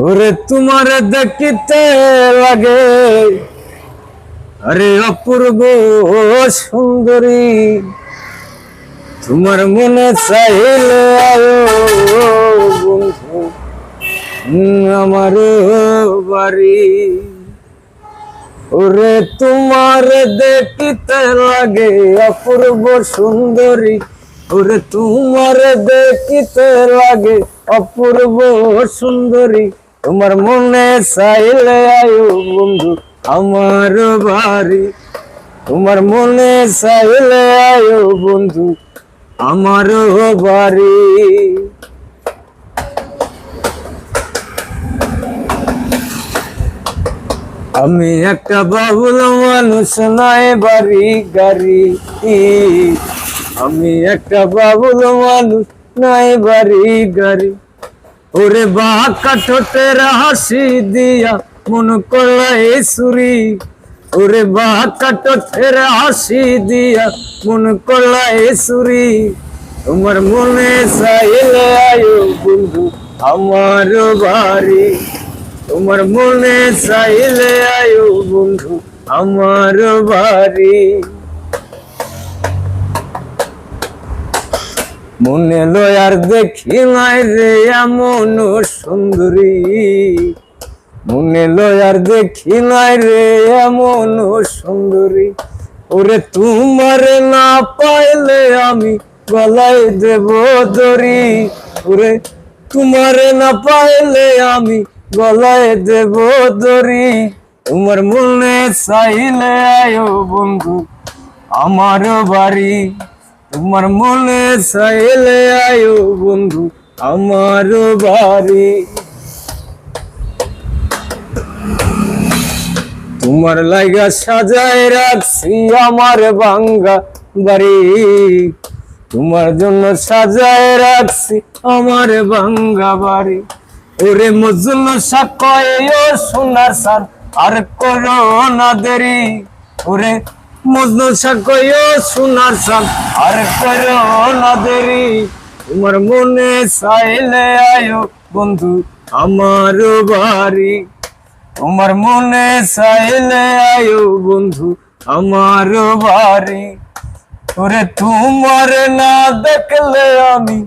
ওরে তোমার দেখিতে লাগে আরে অপূর্ব সুন্দরী, তোমার মনে চাইলে আয়ো বন্ধু আমার বাড়ি। ওরে তোমার দেখিতে লাগে অপূর্ব সুন্দরী, ওরে তোমার দেখিতে লাগে অপূর্ব সুন্দরী, তোমার মনে চাইলে আয়ো বন্ধু আমার বাড়ি। তোমার মনে চাইলে আয়ো বন্ধু আমার বাড়ি। আমি একটা বাবুল মানুষ নয় বাড়ি গাড়ি, আমি একটা বাবুল মানুষ নয় বাড়ি গাড়ি। ওরে বাঁকা ঠোঁটের হাসি দিয়া মন করলাই সুরি, ওরে বাঁকা ঠোঁটের হাসি দিয়া মন করলাই সুরি, তোমার মনে চাইলে আয়ো বন্ধু আমার বাড়ি। তোমার মনে চাইলে আয়ো বন্ধু আমার বাড়ি। মনে লয়ার দেখি নাই রে এমন সুন্দরী, মনে লয়ার দেখি নাই রে এমন সুন্দরী, ওরে তোমার না পাইলে আমি গলায় দেব দড়ি, ওরে তোমার না পাইলে আমি গলায় দেব দড়ি, তোমার মনে চাইলে আয়ো বন্ধু আমার বাড়ি। তোমার মনে চাইলে আয়ো বন্ধু আমার বাড়ি। তোমার লাগা সাজায় রাখছি আমার ভাঙ্গা বাড়ি, তোমার জন্য সাজায় রাখছি আমার ভাঙ্গা বাড়ি। ওরে মজনু সাকয় সোনার সার আর করো না দেরি, ওরে মজনু সাকয় সোনার সার আর করো না দেরি, তোমার মনে চাইলে আয়ো বন্ধু আমার বাড়ি। তোমার মনে চাইলে আয়ো বন্ধু আমার বাড়ি। ওরে তোমার না দেখলে আমি